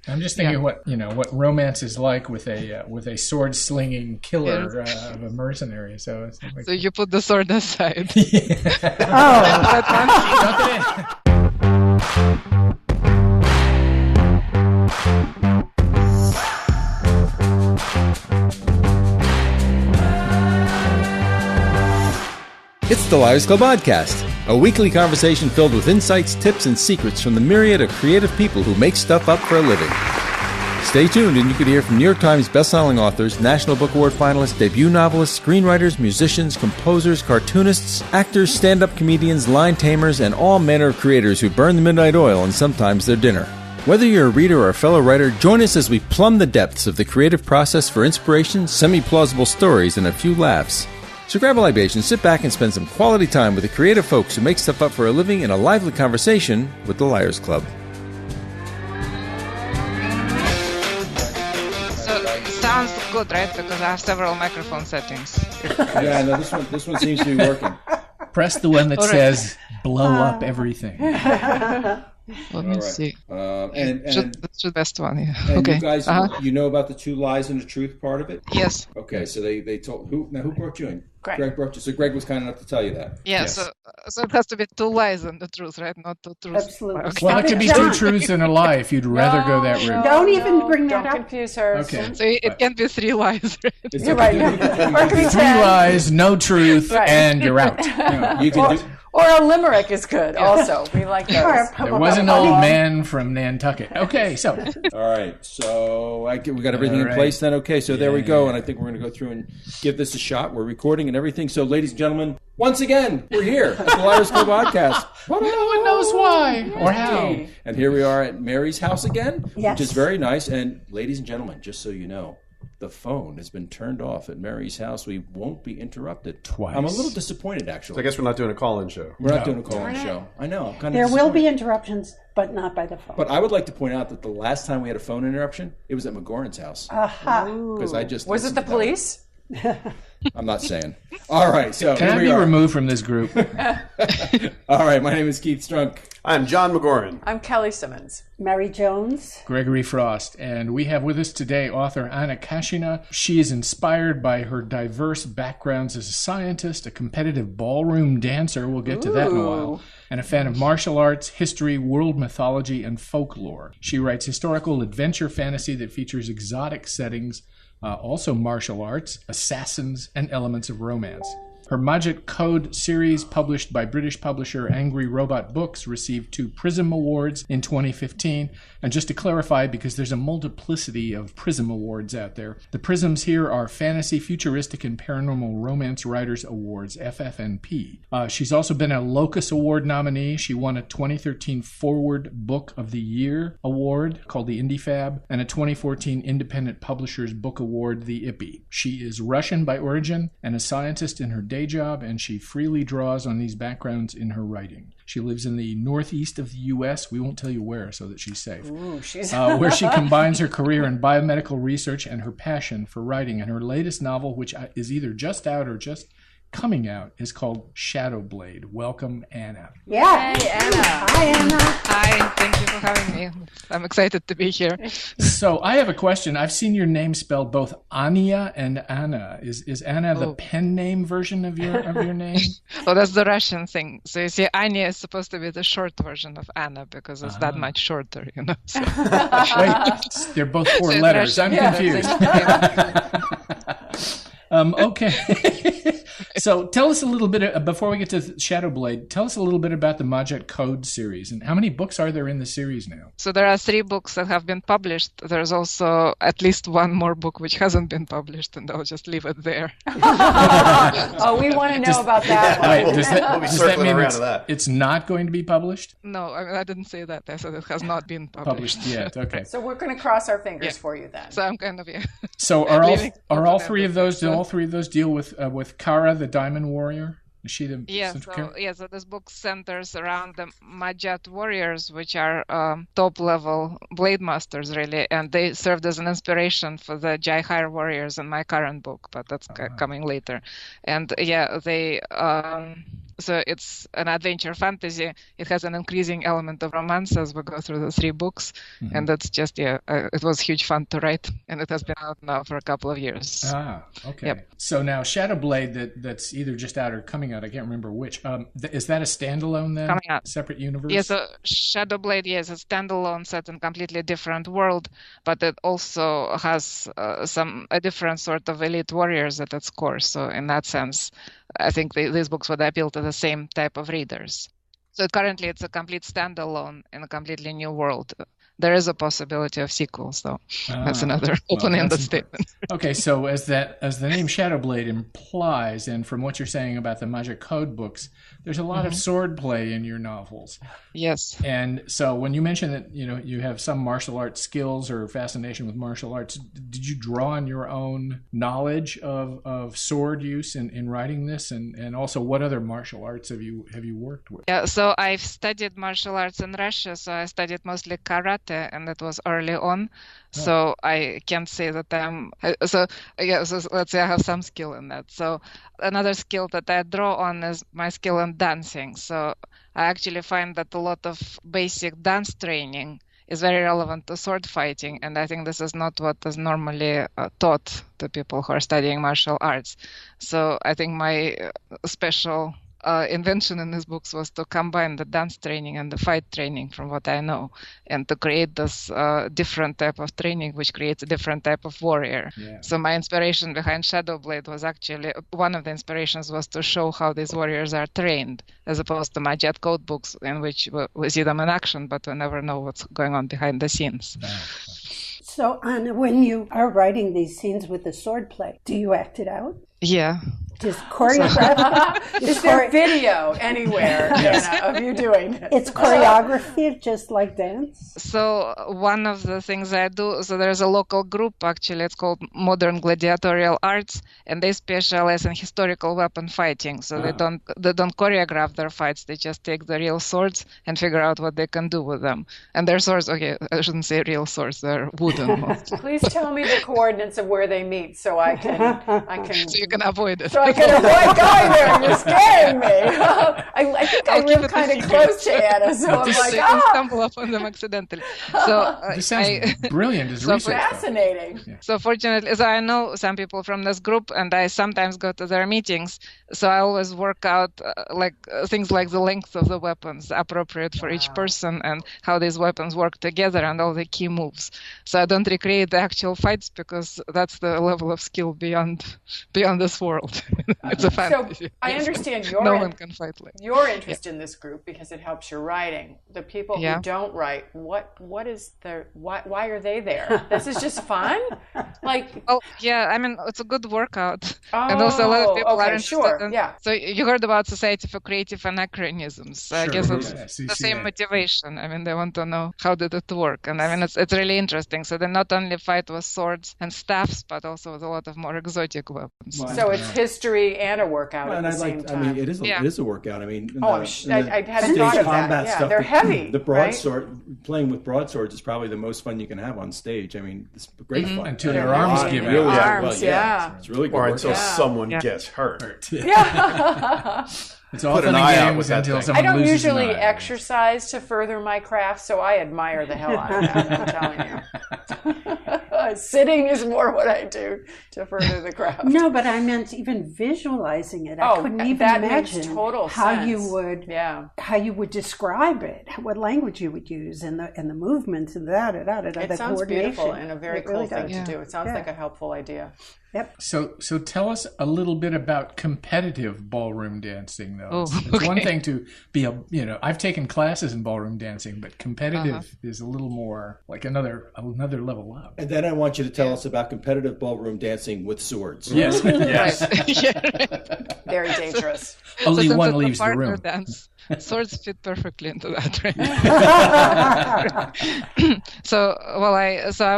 I'm just thinking what romance is like with a sword slinging killer of a mercenary. So it's like, So you put the sword aside. Duck it in. It's the Liars Club Podcast, a weekly conversation filled with insights, tips, and secrets from the myriad of creative people who make stuff up for a living. Stay tuned and you could hear from New York Times bestselling authors, National Book Award finalists, debut novelists, screenwriters, musicians, composers, cartoonists, actors, stand-up comedians, line tamers, and all manner of creators who burn the midnight oil and sometimes their dinner. Whether you're a reader or a fellow writer, join us as we plumb the depths of the creative process for inspiration, semi-plausible stories, and a few laughs. So grab a libation, sit back, and spend some quality time with the creative folks who make stuff up for a living in a lively conversation with the Liars Club. So it sounds good, right? Because I have several microphone settings. Yeah, no, this one seems to be working. Press the one that says "blow up everything." Let me see. That's the best one. Yeah. And Okay. you guys, you know about the two lies and the truth part of it? Yes. Okay, so they told who brought you in? Greg brought you. So Greg was kind enough to tell you that. Yeah. Yes. So it has to be two lies and the truth, right? Not two truths. Absolutely. Okay. Well, it could be two truths and a lie if you'd rather go that route. Don't even bring that Don't up. confuse her. Okay. So it can be three lies, right? It's You're okay. right. Or it could be 3 10. lies, no truth, Right. and you're out. You can do. Or a limerick is good also. We like those. There was an old man from Nantucket. Okay, so All right, so we got everything All in right. place then. Okay, so there we Yeah. go, and I think we're going to go through and give this a shot. We're recording and everything. So, ladies and gentlemen, once again, we're here at the Liars Club Podcast. no one knows why or how. And here we are at Mary's house again, Yes. which is very nice. And ladies and gentlemen, just so you know, the phone has been turned off at Mary's house. We won't be interrupted. Twice. I'm a little disappointed, actually. So I guess we're not doing a call-in show. We're not doing a call-in show. I know. I'm kind of There will be disappointed. interruptions, but not by the phone. But I would like to point out that the last time we had a phone interruption, it was at McGoran's house. Because I just Was it listened the to that. police? I'm not saying. All right, so Can here I we be are. removed from this group? All right, my name is Keith Strunk. I'm John McGoran. I'm Kelly Simmons. Mary Jones. Gregory Frost. And we have with us today author Anna Kashina. She is inspired by her diverse backgrounds as a scientist, a competitive ballroom dancer, we'll get to that in a while, and a fan of martial arts, history, world mythology, and folklore. She writes historical adventure fantasy that features exotic settings, also martial arts, assassins, and elements of romance. Her Majet Code series, published by British publisher Angry Robot Books, received 2 Prism Awards in 2015. And just to clarify, because there's a multiplicity of Prism Awards out there, the Prisms here are Fantasy, Futuristic, and Paranormal Romance Writers Awards, FFNP. She's also been a Locus Award nominee. She won a 2013 Forward Book of the Year Award called the IndieFab, and a 2014 Independent Publishers Book Award, the IPPY. She is Russian by origin and a scientist in her day job, and she freely draws on these backgrounds in her writing. She lives in the northeast of the U.S. We won't tell you where so that she's safe. Ooh, she's Where she combines her career in biomedical research and her passion for writing. And her latest novel, which is either just out or just coming out, is called Shadow Blade. Welcome, Anna. Yeah. Hey, Anna. Hi, Anna. Hi, thank you for having me. I'm excited to be here. So I have a question. I've seen your name spelled both Anya and Anna. Is Anna the pen name version of your name? Well, that's the Russian thing. So you see, Anya is supposed to be the short version of Anna because it's that much shorter, you know. So. Wait, they're both 4 So letters. I'm Russian, confused. Yeah. Okay. So tell us a little bit, before we get to Shadow Blade, tell us a little bit about the Majet Code series. And how many books are there in the series now? So there are 3 books that have been published. There's also at least one more book which hasn't been published, and I'll just leave it there. Oh, we want to know about that one. Wait, does We'll be that circling mean around to that. it's not going to be published? No, I mean, I didn't say that. I said it has not been published. Yet, okay. So we're going to cross our fingers Yeah. for you then. So I'm kind of, So Leaving all to 3 of those? Do all 3 of those deal with Kara, the Diamond Warrior? Is she the Yeah, central so, character? so this book centers around the Majet warriors, which are top-level blade masters, really, and they served as an inspiration for the Jaihire warriors in my current book, but that's coming later. And yeah, they So it's an adventure fantasy. It has an increasing element of romance as we go through the 3 books. And that's just, it was huge fun to write. And it has been out now for a couple of years. Ah, okay. Yep. So now Shadowblade, that's either just out or coming out. I can't remember which. Is that a standalone then? Coming out. Separate universe? Yeah, so Shadowblade, yes, it's a standalone set in a completely different world, but it also has a different sort of elite warriors at its core. So in that sense, I think these books would appeal to the same type of readers. So currently it's a complete standalone in a completely new world. There is a possibility of sequels, though. That's another open-ended statement. Okay, so as the name Shadowblade implies, and from what you're saying about the Magic Code books, there's a lot of swordplay in your novels. Yes. And so when you mention that you have some martial arts skills or fascination with martial arts, did you draw on your own knowledge of sword use in writing this, and also what other martial arts have you worked with? Yeah, so I've studied martial arts in Russia. So I studied mostly karate, and that was early on. So I can't say that so let's say I have some skill in that. So another skill that I draw on is my skill in dancing. So I actually find that a lot of basic dance training is very relevant to sword fighting, and I think this is not what is normally taught to people who are studying martial arts. So I think my special invention in these books was to combine the dance training and the fight training from what I know, and to create this different type of training which creates a different type of warrior. Yeah. So my inspiration behind Shadowblade was actually, one of the inspirations was to show how these warriors are trained, as opposed to my Jet Code books in which we see them in action but we never know what's going on behind the scenes. So Anna, when you are writing these scenes with the swordplay, do you act it out? Yeah. Just choreograph? Is there video anywhere, Anna, of you doing it? It's choreography, just like dance? So one of the things I do, so there's a local group, actually, it's called Modern Gladiatorial Arts, and they specialize in historical weapon fighting. So they don't choreograph their fights, they just take the real swords and figure out what they can do with them. And their swords, okay, I shouldn't say real swords, they're wooden. Please tell me the coordinates of where they meet so I can So you can avoid it. So I can avoid going there. You're scaring me. I think I live kind of close to Anna, so I'm like, you can stumble upon them accidentally. So this sounds brilliant as research. Fascinating. Yeah. So fortunately, so I know some people from this group, and I sometimes go to their meetings. So I always work out things like the length of the weapons appropriate for each person, and how these weapons work together, and all the key moves. So I don't recreate the actual fights because that's the level of skill beyond this world. It's a fantasy. So I understand no one can fight like your interest in this group because it helps your writing. The people who don't write, what is their why are they there? This is just fun? Like, oh yeah, I mean it's a good workout. And also a lot of people are interested in, so you heard about Society for Creative Anachronisms. So I guess it's the same motivation. I mean, they want to know how did it work, and I mean it's really interesting. So they not only fight with swords and staffs, but also with a lot of more exotic weapons. Well, so it's history and a workout at the same time. I mean, it is a workout. I mean, I hadn't thought of that. Yeah, they're heavy. The broadsword, playing with broadswords is probably the most fun you can have on stage. I mean, it's great fun. Until your arms give out. Really arms, it's really good. Or until someone gets hurt. Yeah. It's all fun and games until someone I don't loses an usually eye. exercise to further my craft, so I admire the hell out of that, I'm telling you. Sitting is more what I do to further the craft. No, but I meant even visualizing it. I couldn't even imagine how you would describe it, what language you would use, and the movements and It sounds beautiful and a very cool thing to do. It sounds like a helpful idea. Yep. So tell us a little bit about competitive ballroom dancing, though. It's one thing to be I've taken classes in ballroom dancing, but competitive is a little more like another level up. And then I want you to tell us about competitive ballroom dancing with swords. Yes. Yes. Very dangerous. Only so one leaves the room. Dance, swords fit perfectly into that, right? I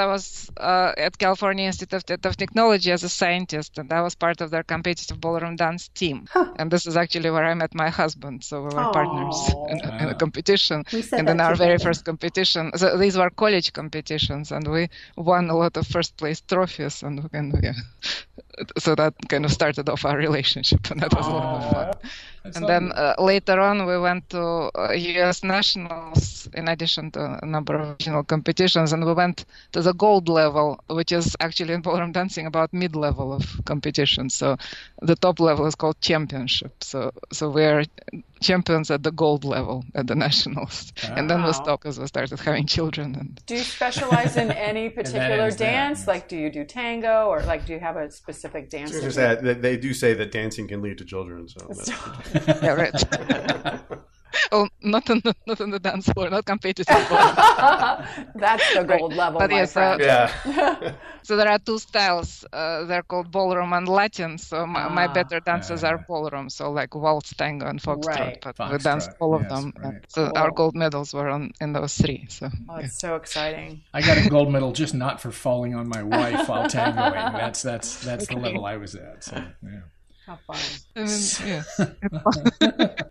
was at California Institute of Technology as a scientist, and I was part of their competitive ballroom dance team. And this is actually where I met my husband. So we were partners in a competition. And in our very first competition, so these were college competitions, and we won a lot of first place trophies, and so that kind of started off our relationship, and that was a lot of fun. And then later on, we went to U.S. Nationals in addition to a number of regional competitions, and we went to the gold level, which is actually in ballroom dancing about mid-level of competition. So the top level is called championship. So we're champions at the gold level at the nationals. And then we stopped because we started having children. And do you specialize in any particular dance? Like, do you do tango, or like, do you have a specific dance? They do say that dancing can lead to children. So. Yeah, right. Oh, not on the dance floor, not competitive. That's the gold level, my friend. So there are two styles. They're called ballroom and Latin. So my better dances are ballroom, so like waltz, tango, and foxtrot. But we danced all of them. Right. So our gold medals were in those three. So it's so exciting. I got a gold medal just not for falling on my wife while tangoing. That's the level I was at. So, yeah. How fun.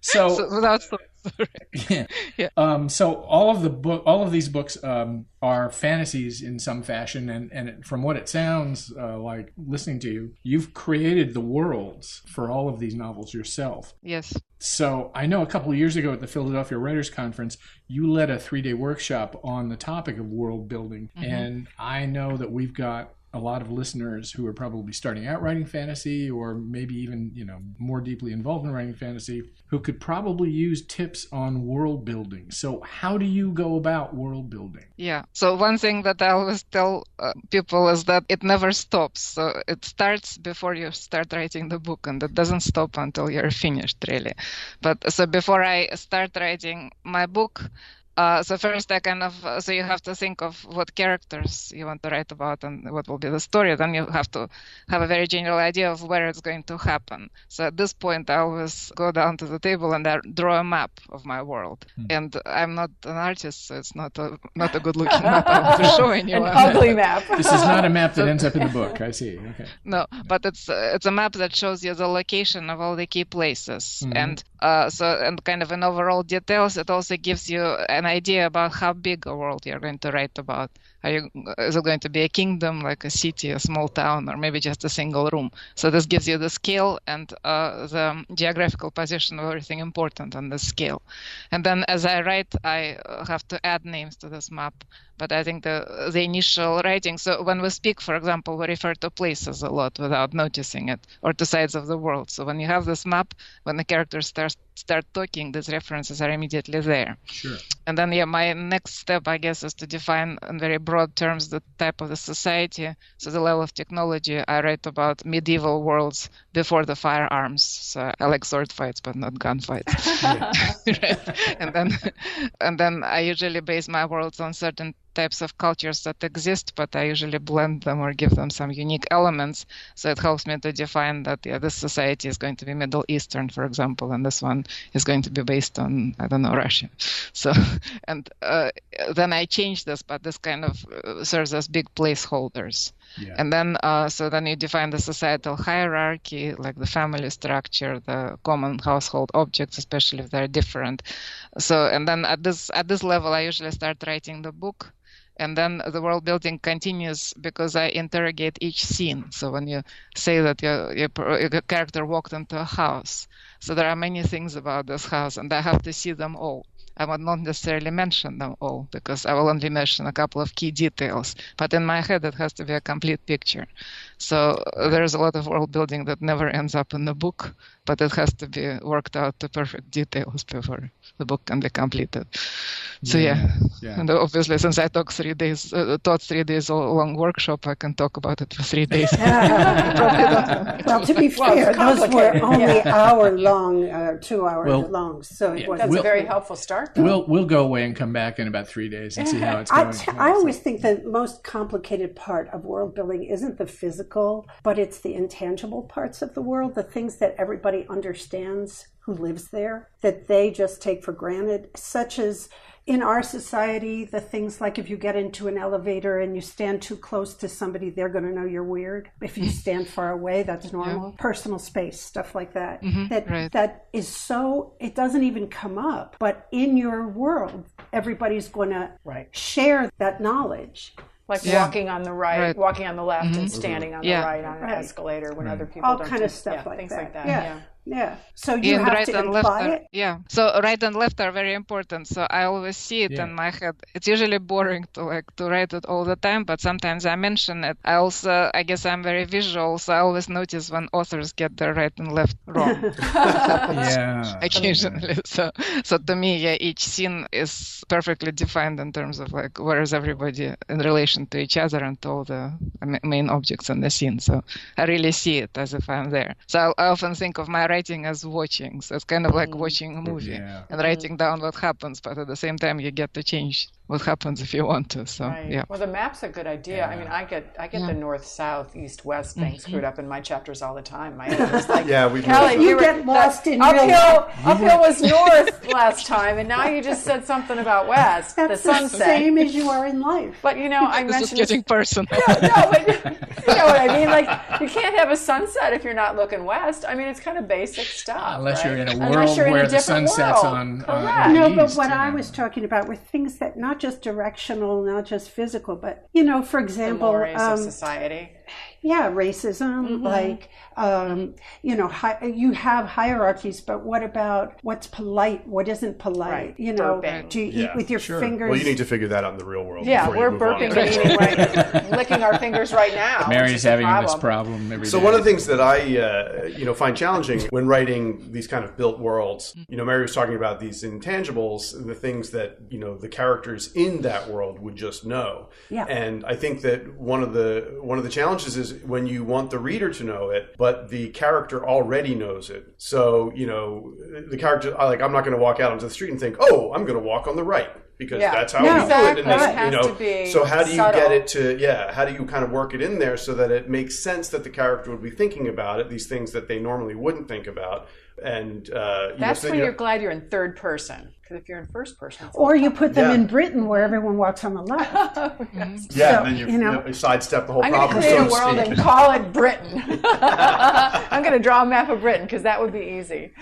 So without so all of these books are fantasies in some fashion, and from what it sounds like listening to you, you've created the worlds for all of these novels yourself. Yes. So I know a couple of years ago at the Philadelphia Writers Conference, you led a 3-day workshop on the topic of world building, and I know that we've got a lot of listeners who are probably starting out writing fantasy, or maybe even, more deeply involved in writing fantasy, who could probably use tips on world building. So how do you go about world building? Yeah. So one thing that I always tell people is that it never stops. So it starts before you start writing the book, and it doesn't stop until you're finished, really. But so before I start writing my book, so first so you have to think of what characters you want to write about and what will be the story. Then you have to have a very general idea of where it's going to happen. So at this point, I always go down to the table and I draw a map of my world. And I'm not an artist, so it's not a good looking map I want to show anyone. An ugly map. This is not a map that ends up in the book. I see. Okay. No, but it's a map that shows you the location of all the key places. And and kind of in overall details, it also gives you an idea about how big a world you're going to write about. Is it going to be a kingdom, like a city, a small town, or maybe just a single room? So this gives you the scale and the geographical position of everything important on the scale. And then as I write, I have to add names to this map. But I think the initial writing, so when we speak, for example, we refer to places a lot without noticing it, or to sides of the world. So when you have this map, when the characters start talking, these references are immediately there. Sure. And then, my next step, I guess, is to define in very broad terms the type of the society. So the level of technology, I write about medieval worlds before the firearms. So I like sword fights, but not gunfights. Right? And then I usually base my worlds on certain types of cultures that exist, but I usually blend them or give them some unique elements. So it helps me to define that, this society is going to be Middle Eastern, for example, and this one is going to be based on, Russia. So, and then I change this, but this kind of serves as big placeholders. Yeah. And then, then you define the societal hierarchy, like the family structure, the common household objects, especially if they're different. So, and then at this level, I usually start writing the book. And then the world building continues because I interrogate each scene. So when you say that your character walked into a house, so there are many things about this house, and I have to see them all. I will not necessarily mention them all because I will only mention a couple of key details. But in my head, it has to be a complete picture. So there's a lot of world building that never ends up in the book, but it has to be worked out to perfect details before the book can be completed. So yeah. And obviously, since I taught 3 days long workshop, I can talk about it for 3 days. Well, to be fair, those were only hour long, 2 hours long. So that's a very helpful start. Though. We'll go away and come back in about 3 days and see how it's going. I always think the most complicated part of world building isn't the physical, but it's the intangible parts of the world, the things that everybody understands who lives there, that they just take for granted, such as in our society, the things like if you get into an elevator and you stand too close to somebody, they're going to know you're weird. If you stand far away, that's normal. Personal space, stuff like that. That is so, it doesn't even come up. But in your world, everybody's going to share that knowledge. Like walking on the walking on the left and standing on the right on an escalator when other people all don't kind of stuff like things that. like that. Yeah. So you have to imply it. Yeah. So right and left are very important. So I always see it in my head. It's usually boring to write it all the time, but sometimes I mention it. I guess I'm very visual, so I always notice when authors get their right and left wrong. Occasionally. So to me, each scene is perfectly defined in terms of where is everybody in relation to each other and to all the main objects in the scene. So I really see it as if I'm there. So I often think of my writing as watching, so it's kind of like watching a movie and writing down what happens, but at the same time you get to change what happens if you want to. So well, the map's a good idea. I mean, I get the north, south, east, west thing screwed up in my chapters all the time. My editor's like, Kelly, you get lost in uphill was north last time, and now you just said something about west. That's the sunset. Same as you are in life. But I mentioned this is getting personal. But you know what I mean. Like, you can't have a sunset if you're not looking west. I mean, it's kind of basic stuff. Unless you're in a world where the sun sets on no, but what I was talking about were things that not just directional, not just physical, but for example, the mores of society. Racism, you have hierarchies, but what about what's polite? What isn't polite? Do you eat with your fingers? Well, you need to figure that out in the real world. Yeah, we're burping and eating licking our fingers right now. Mary's having this problem every day. So one of the things that I, find challenging when writing these kind of built worlds, Mary was talking about these intangibles, the things that, the characters in that world would just know. Yeah. And I think that one of the challenges is when you want the reader to know it, but the character already knows it. So, the character, I'm not going to walk out onto the street and think, oh, I'm going to walk on the right. Because that's how we do it. And so how do you get it to, how do you kind of work it in there so that it makes sense that the character would be thinking about it, these things that they normally wouldn't think about. And that's when you're glad you're in third person. Because if you're in first person, or you put them in Britain where everyone walks on the left. And then you sidestep the whole problem. I'm going to create a world and call it Britain. I'm going to draw a map of Britain because that would be easy.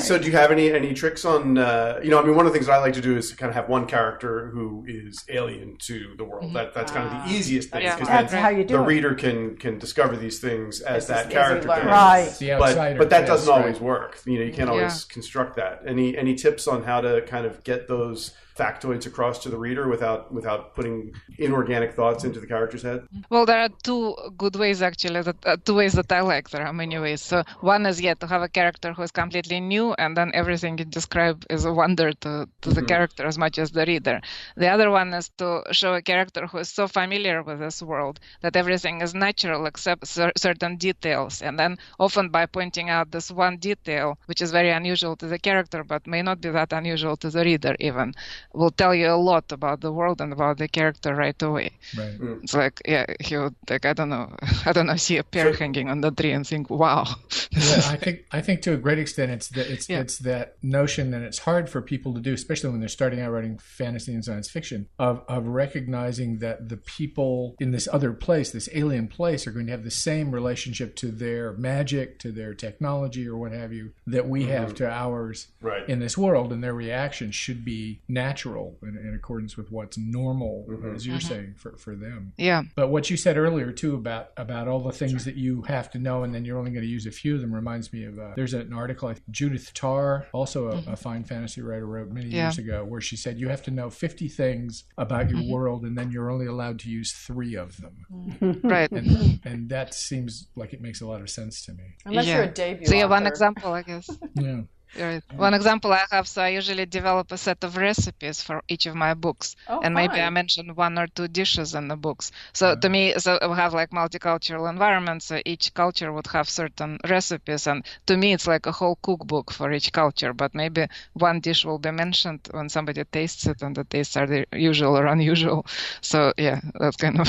So do you have any tricks on? One of the things that I like to do is kind of have one character who is alien to the world. That's kind of the easiest thing because that's how you do the reader can discover these things as that character can. Right. But that doesn't always work. You can't always construct that. Any tips on how to kind of get those factoids across to the reader without putting inorganic thoughts into the character's head? Well, there are two good ways actually, two ways that I like. There are many ways. So one is to have a character who is completely new, and then everything you describe is a wonder to the character as much as the reader. The other one is to show a character who is so familiar with this world that everything is natural except certain details, and then often by pointing out this one detail, which is very unusual to the character but may not be that unusual to the reader even, will tell you a lot about the world and about the character right away. Right. It's like, he would I don't know, see a pear hanging on the tree and think, wow. I think to a great extent it's that notion, and it's hard for people to do, especially when they're starting out writing fantasy and science fiction, of recognizing that the people in this other place, this alien place, are going to have the same relationship to their magic, to their technology or what have you, that we have to ours in this world, and their reaction should be natural in accordance with what's normal, as you're saying, for them. Yeah. But what you said earlier too about all the things that you have to know, and then you're only going to use a few of them, reminds me of there's an article Judith Tarr, also a fine fantasy writer, wrote many years ago, where she said you have to know 50 things about your world, and then you're only allowed to use 3 of them. Right. And that seems like it makes a lot of sense to me. Unless you're a debut So author. One example, I guess. Yeah. Right. One example I have, so I usually develop a set of recipes for each of my books. And maybe I mention 1 or 2 dishes in the books. So to me, we have like multicultural environments, so each culture would have certain recipes. And to me, it's like a whole cookbook for each culture. But maybe 1 dish will be mentioned when somebody tastes it, and the tastes are the usual or unusual. So that's kind of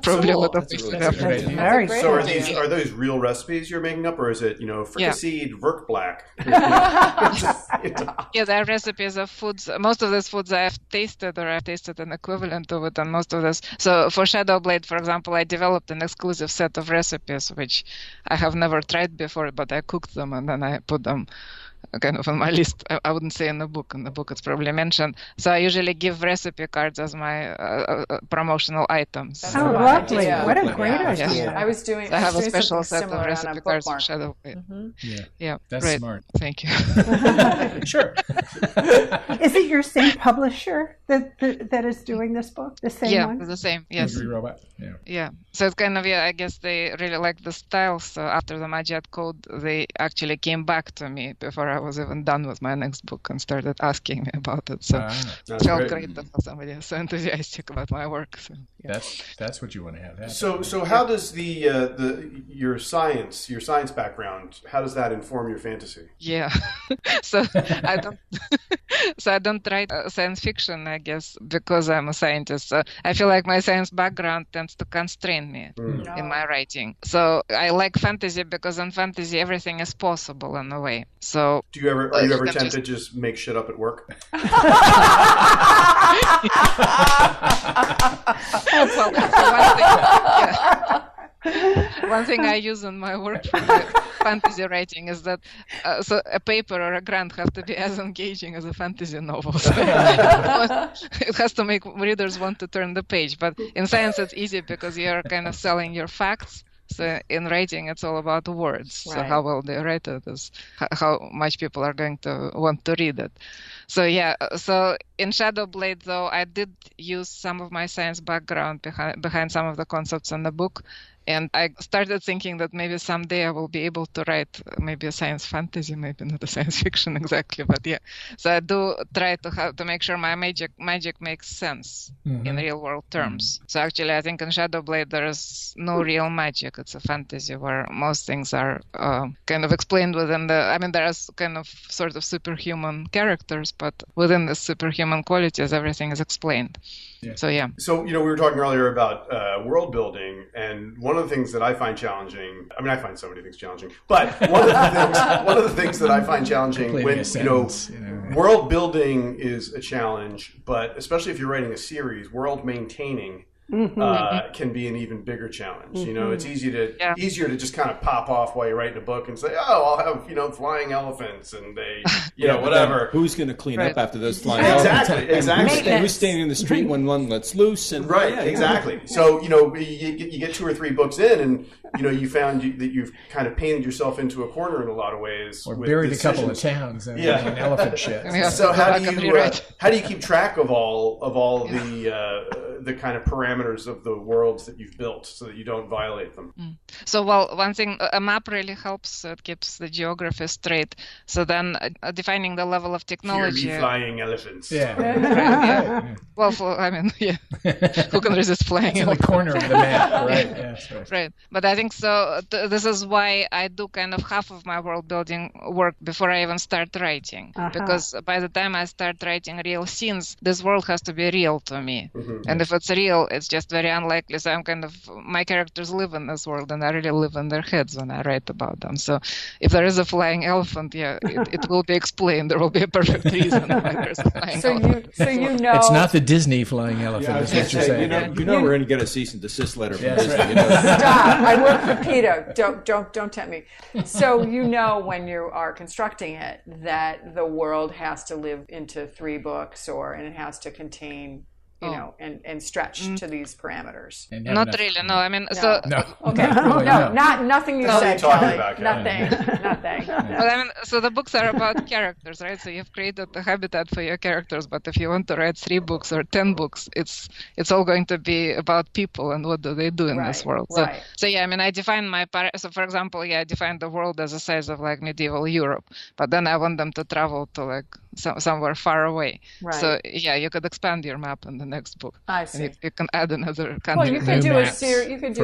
probably a lot of things. So are those real recipes you're making up, or is it, fricasseed Verk Black? Yeah, there are recipes of foods. Most of these foods I've tasted, or I've tasted an equivalent of it, and most of this. So for Shadowblade, for example, I developed an exclusive set of recipes which I have never tried before, but I cooked them and then I put them kind of on my list. I wouldn't say in the book. In the book, it's probably mentioned. So I usually give recipe cards as my promotional items. Oh, lovely! What a great idea! I was doing. I have a special set of recipe cards for Shadowblade. Yeah, that's great. Smart. Thank you. Sure. Is it your same publisher that is doing this book? The same one? Yeah, the same. Yes. Angry Robot. Yeah. So it's kind of, I guess they really like the style. So after the Magiad Code, they actually came back to me before I was even done with my next book and started asking me about it. So it felt great to have somebody so enthusiastic about my work. So, yeah. That's what you want to have. So how does your science background, how does that inform your fantasy? Yeah. So I don't write science fiction, I guess, because I'm a scientist. So I feel like my science background tends to constrain me in my writing. So I like fantasy because in fantasy everything is possible in a way. So are you ever tempted to just make shit up at work? One thing I use in my work for my fantasy writing is that so a paper or a grant have to be as engaging as a fantasy novel. So it has to make readers want to turn the page. But in science, it's easy because you're kind of selling your facts. So in writing, it's all about the words. Right. So how well they write it is how much people are going to want to read it. So so in Shadowblade, though, I did use some of my science background behind some of the concepts in the book. And I started thinking that maybe someday I will be able to write maybe a science fantasy, maybe not a science fiction exactly, but yeah. So I do try to make sure my magic makes sense in real world terms. So actually, I think in Shadowblade there is no real magic. It's a fantasy where most things are kind of explained within there are kind of sort of superhuman characters, but within the superhuman qualities, everything is explained. Yeah. So we were talking earlier about world building, and one of the things that I find challenging. I mean, I find so many things challenging, but one of the things that I find challenging when world building is a challenge, but especially if you're writing a series, world maintaining can be an even bigger challenge. It's easier to just kind of pop off while you're writing a book and say, oh, I'll have flying elephants and they whatever. Who's going to clean up after those flying elephants? Exactly. Who's standing in the street when one lets loose? And exactly. So you get 2 or 3 books in, and you found that you've kind of painted yourself into a corner in a lot of ways, or buried a couple of towns in an elephant shit. So how do you keep track of all the kind of parameters of the worlds that you've built so that you don't violate them? So one thing, a map really helps. It keeps the geography straight. So then defining the level of technology. Here be flying elephants. Yeah. Well, who can resist flying elephants? The corner of the map, right? Yes, right. But I think so. This is why I do kind of half of my world building work before I even start writing. Because by the time I start writing real scenes, this world has to be real to me. And if it's real, it's just very unlikely. So my characters live in this world, and I really live in their heads when I write about them. So if there is a flying elephant, it will be explained. There will be a perfect reason why there's a flying elephant. It's not the Disney flying elephant, is what you're saying. We're going to get a cease and desist letter from Disney. Right. Stop! I work for PETA. Don't tempt me. So when you are constructing it that the world has to live into 3 books, and it has to contain and stretch to these parameters. Not really, no. I mean, nothing you said, Kelly. Nothing. But so the books are about characters, right? So you've created a habitat for your characters, but if you want to write 3 books or 10 books, it's all going to be about people and what do they do in this world. So I define so for example, I defined the world as the size of medieval Europe, but then I want them to travel to somewhere far away. Right. So you could expand your map in the next book. old. I see. And you can add another country. Well, you could do a series. You could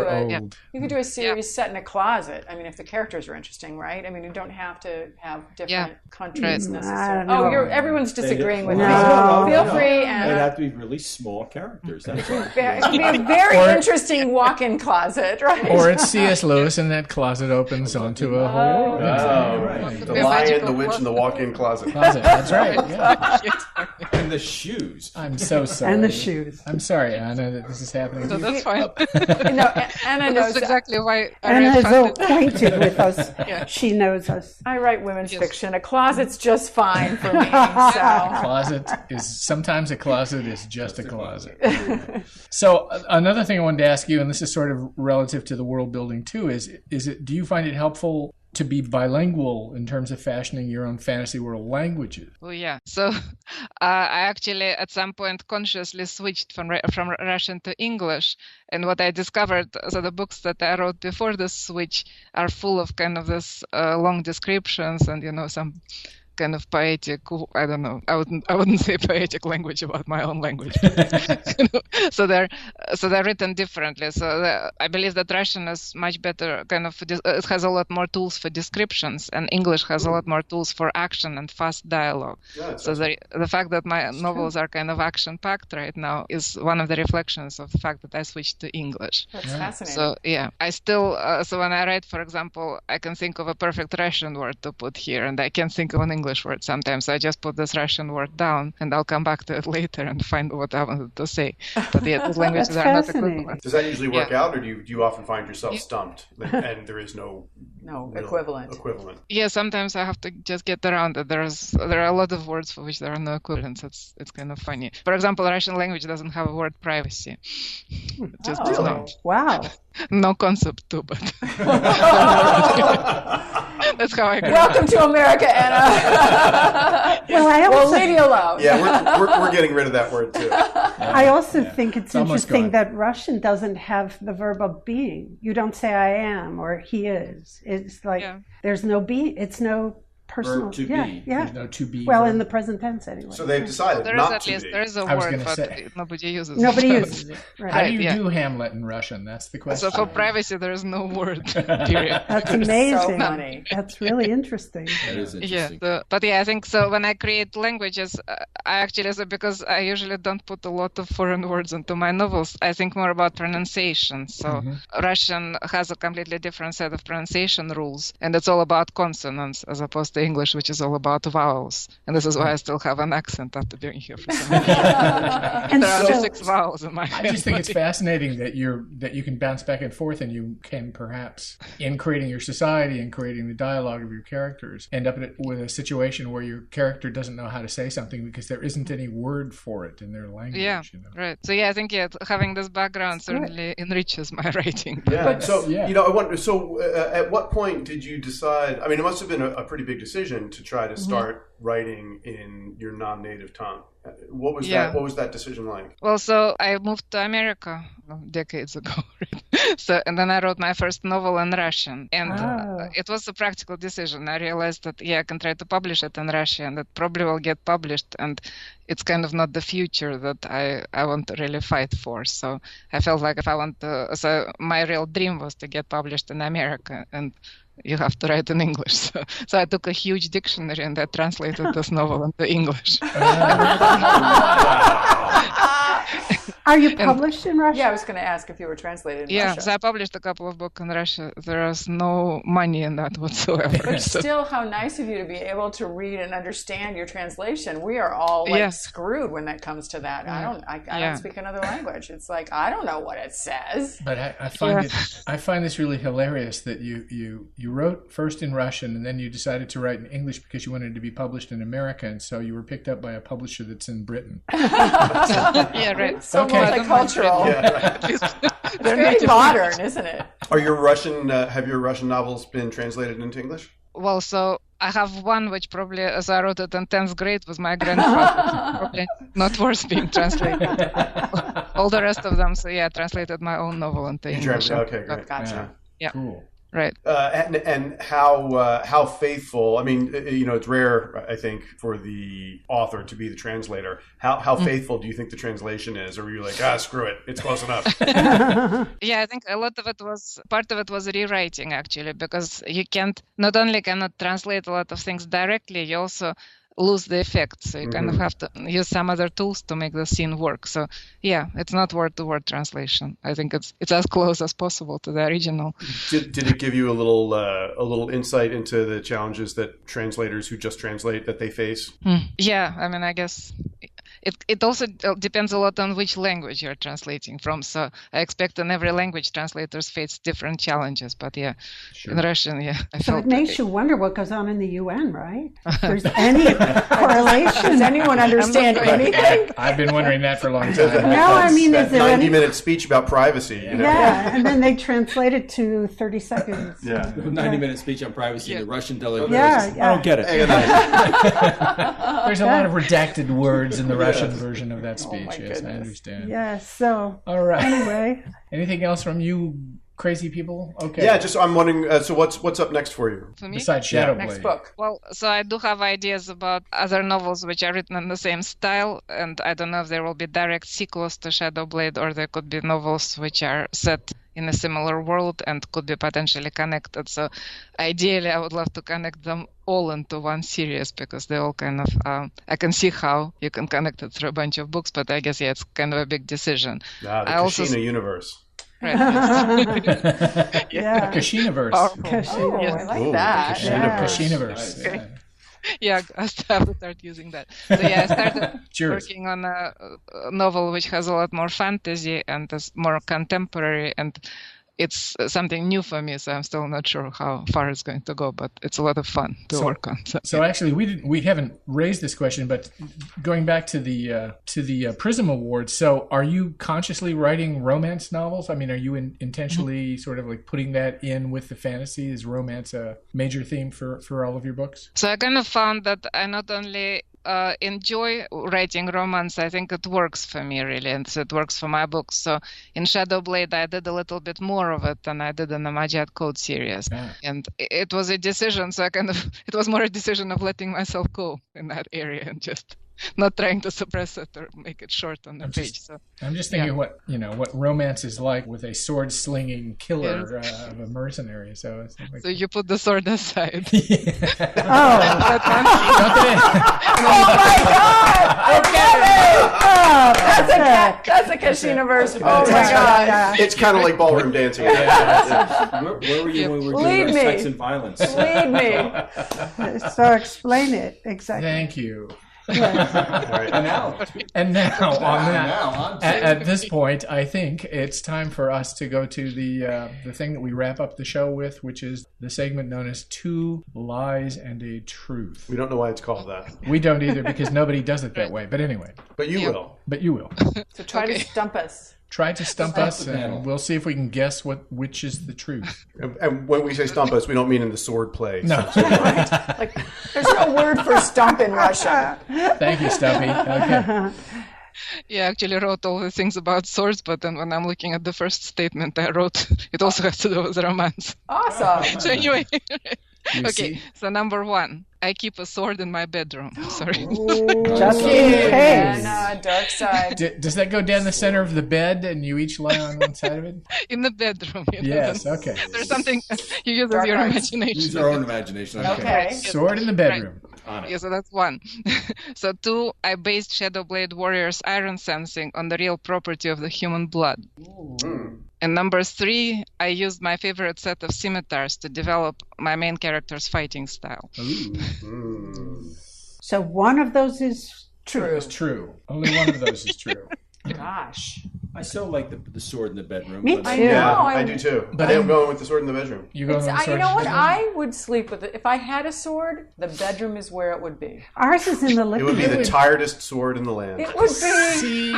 do a series set in a closet. I mean, if the characters are interesting, right? I mean, you don't have to have different countries necessarily. Oh, everyone's disagreeing with me. Feel free. They'd have to be really small characters. That's right. It could be a very interesting walk-in closet, right? Or it's C.S. Lewis, and that closet opens onto a whole world. Right. The Lion, the Witch, and the walk-in closet. That's right. Yeah. And the shoes. I'm so sorry. And the shoes. I'm sorry, Anna, that this is happening. So that's fine. Anna knows exactly why. Anna is acquainted with us. She knows us. I write women's fiction. A closet's just fine for me. So. Sometimes a closet is just a closet. So another thing I wanted to ask you, and this is sort of relative to the world building too, do you find it helpful to be bilingual in terms of fashioning your own fantasy world languages? Oh yeah. So I actually at some point consciously switched from Russian to English, and what I discovered, so the books that I wrote before this switch are full of kind of this long descriptions and some kind of poetic, I don't know, I wouldn't say poetic language about my own language. So they're written differently. So I believe that Russian is much better it has a lot more tools for descriptions, and English has a lot more tools for action and fast dialogue. Yeah, so the fact that my novels are kind of action-packed right now is one of the reflections of the fact that I switched to English. That's fascinating. So yeah, I still, so when I write, for example, I can think of a perfect Russian word to put here, and I can't think of an English word sometimes. I just put this Russian word down, and I'll come back to it later and find what I wanted to say. But these languages are not equivalent. Does that usually work out, or do you often find yourself stumped and there is no equivalent? Yeah, sometimes I have to just get around it. There are a lot of words for which there are no equivalents. It's kind of funny. For example, Russian language doesn't have a word privacy. It just does not. Wow. No concept too, but that's how I. Welcome to America, Anna. We'll leave you alone. Yeah, we're getting rid of that word too. I also think it's interesting that Russian doesn't have the verb of being. You don't say I am or he is. It's like there's no be. It's no personal. Verb to be. Yeah. There's no to be. Well, in the present tense anyway. So they've decided not to be. There is a word, but nobody uses it. Nobody uses it. Right. How do you do Hamlet in Russian? That's the question. So for privacy, there is no word. Period. That's amazing. So funny. That's really interesting. That is interesting. Yeah, but I think so. When I create languages, I actually because I usually don't put a lot of foreign words into my novels. I think more about pronunciation. So Russian has a completely different set of pronunciation rules, and it's all about consonants as opposed to English, which is all about vowels. And this is why I still have an accent after being here for so many years. And there are only 6 vowels in my I just think it's fascinating that you can bounce back and forth, and you can perhaps, in creating your society and creating the dialogue of your characters, end up with a situation where your character doesn't know how to say something because there isn't any word for it in their language. Yeah, right. So I think having this background certainly enriches my writing. Yeah. I wonder. So at what point did you decide? I mean, it must have been a pretty big decision to try to start writing in your non-native tongue. What was that? What was that decision like? Well, so I moved to America decades ago, and then I wrote my first novel in Russian, and it was a practical decision. I realized that I can try to publish it in Russian, and it probably will get published, and it's kind of not the future that I want to really fight for. So I felt like if I want to, so my real dream was to get published in America, and you have to write in English. So I took a huge dictionary and I translated this novel into English. Are you published in Russia? Yeah, I was going to ask if you were translated in Russia. Yeah, so I published a couple of books in Russia. There is no money in that whatsoever. But still, how nice of you to be able to read and understand your translation. We are all screwed when that comes to that. I don't speak another language. It's like, I don't know what it says. But I find this really hilarious that you wrote first in Russian and then you decided to write in English because you wanted to be published in America, and so you were picked up by a publisher that's in Britain. Yeah, right. So multicultural. It's very modern, isn't it? Are your Russian? Have your Russian novels been translated into English? Well, so I have one which probably, as I wrote it in 10th grade with my grandfather, probably not worth being translated. All the rest of them, I translated my own novel into English. Okay, great. Gotcha. Yeah. Cool. Right. And how faithful, I mean, it's rare, I think, for the author to be the translator. How faithful do you think the translation is? Or were you like, screw it, it's close enough? Yeah, I think a lot of it was, part of it was rewriting, actually, because you not only cannot translate a lot of things directly, you also lose the effect. So you kind of have to use some other tools to make the scene work. So yeah, it's not word-to-word translation. I think it's as close as possible to the original. Did it give you a little insight into the challenges that translators who just translate that they face? Yeah, I mean, I guess it also depends a lot on which language you're translating from. So I expect in every language translators face different challenges. But yeah, in Russian, yeah. So it makes you wonder what goes on in the UN, right? If there's any correlation. Does anyone understand anything? I've been wondering that for a long time. No, I mean, is there 90-minute speech about privacy. Yeah, and then they translate it to 30 seconds. Yeah. 90-minute speech on privacy in the Russian delegation. Yeah. I don't get it. There's a lot of redacted words in the Russian version of that speech. Yes, I understand. Yes. So. All right. Anyway. Anything else from you, crazy people? Okay. Yeah. Just I'm wondering. So what's up next for you? For me? Besides Shadowblade. Next book. Well, so I do have ideas about other novels which are written in the same style, and I don't know if there will be direct sequels to Shadowblade, or there could be novels which are set in a similar world and could be potentially connected. So ideally, I would love to connect them all into one series, because they all kind of, I can see how you can connect it through a bunch of books, but I guess, it's kind of a big decision. The Kashina universe. Right. Yeah. Kashinaverse. I like that. Kashinaverse. Okay. Yeah, I have to start using that. So yeah, I started working on a novel which has a lot more fantasy and is more contemporary, and it's something new for me, so I'm still not sure how far it's going to go, but it's a lot of fun to work on. So actually, we haven't raised this question, but going back to the Prism Awards, so are you consciously writing romance novels? I mean, are you intentionally sort of like putting that in with the fantasy? Is romance a major theme for all of your books? So I kind of found that I not only enjoy writing romance, I think it works for me, really, and so it works for my books. So in Shadowblade, I did a little bit more of it than I did in the Magiad Code series. And it was a decision, so it was more a decision of letting myself go in that area and just not trying to suppress it or make it short on the page. So I'm just thinking what romance is like with a sword-slinging killer of a mercenary. So it's like, so you put the sword aside. Oh my God! Okay, that's a Kashinaverse. Oh my God! It's kind of like ballroom dancing. Where were you when we were doing sex and violence? Lead me. So explain it exactly. Thank you. Right. And now on that, at this point, I think it's time for us to go to the thing that we wrap up the show with, which is the segment known as Two Lies and a Truth. We don't know why it's called that. We don't either, because nobody does it that way. But anyway. But you will. But you will. So try to stump us. Try to stump us, and we'll see if we can guess which is the truth. And when we say stump us, we don't mean in the sword play. No. Like, there's no word for stump in Russian. Thank you, Stumpy. Okay. Yeah, I actually wrote all the things about swords, but then when I'm looking at the first statement I wrote, it also has to do with romance. Awesome. So anyway, okay, so number 1, I keep a sword in my bedroom. Sorry. Just in case. And dark side. Does that go down the center of the bed and you each lie on one side of it? In the bedroom. Yes, okay. There's something you use with your imagination. Use our own imagination. Okay. Sword in the bedroom. Right. Yeah, so that's 1. So 2, I based Shadowblade Warrior's iron sensing on the real property of the human blood. And number 3, I used my favorite set of scimitars to develop my main character's fighting style. So one of those is true. It's true. Only one of those is true. Gosh. I still like the sword in the bedroom. Me too. Yeah, I do too. But I'm going with the sword in the bedroom. You know what? I would sleep with it. If I had a sword, the bedroom is where it would be. Ours is in the living room. It would be the tiredest sword in the land. It would be,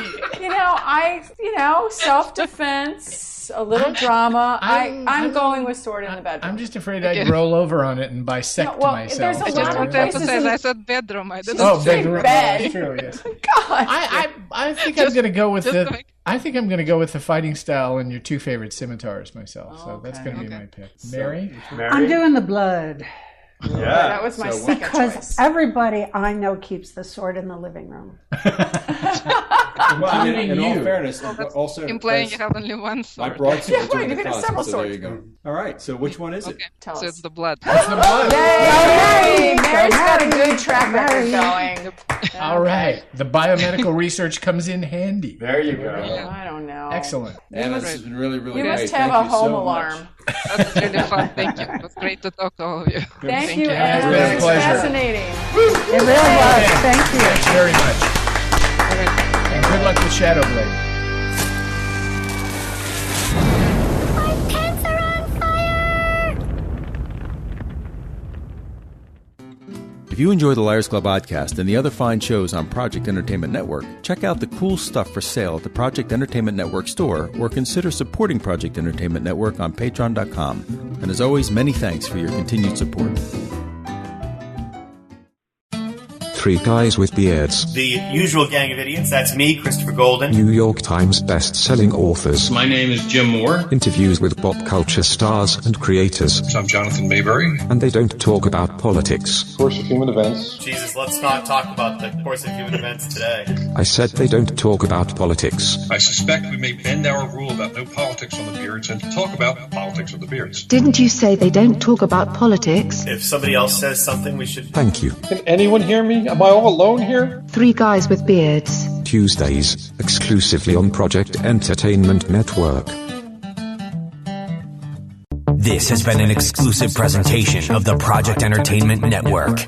self-defense. a little drama. I'm going with sword in the bedroom. I'm just afraid I'd roll over on it and bisect myself. There's a lot of places. I said bedroom. I didn't bedroom. Bed. That's true, yes. God. I think I'm going to go with I think I'm going to go with the fighting style and your two favorite scimitars myself. So that's going to be my pick. Mary? I'm doing the blood. Yeah, that was my second because choice. Everybody I know keeps the sword in the living room. Well, in all fairness, also in playing you have only one sword. My broadsword you can have several swords. There you go. All right, so which one is it? Tell us. It's the blood. It's the blood. Yay! Mary's got a good track record going. All right, the biomedical research comes in handy. There you go. I don't know. Excellent. Anna, this has been really, really you great. must have Thank a you home so alarm. much. That's really fun. Thank you. It was great to talk to all of you. Thank you, It's Anna. been a It's pleasure. fascinating. It really was. Thank you. Thanks very much. And good luck with Shadowblade. If you enjoy the Liars Club podcast and the other fine shows on Project Entertainment Network, check out the cool stuff for sale at the Project Entertainment Network store or consider supporting Project Entertainment Network on Patreon.com. And as always, many thanks for your continued support. Three Guys with Beards. The usual gang of idiots. That's me, Christopher Golden. New York Times best-selling authors. My name is Jim Moore. Interviews with pop culture stars and creators. I'm Jonathan Mayberry. And they don't talk about politics. Course of Human Events. Jesus, let's not talk about the course of human events today. I said they don't talk about politics. I suspect we may bend our rule about no politics on the Beards and talk about politics on the Beards. Didn't you say they don't talk about politics? If somebody else says something, we should... Thank you. Can anyone hear me? Am I all alone here? Three Guys with Beards. Tuesdays, exclusively on Project Entertainment Network. This has been an exclusive presentation of the Project Entertainment Network.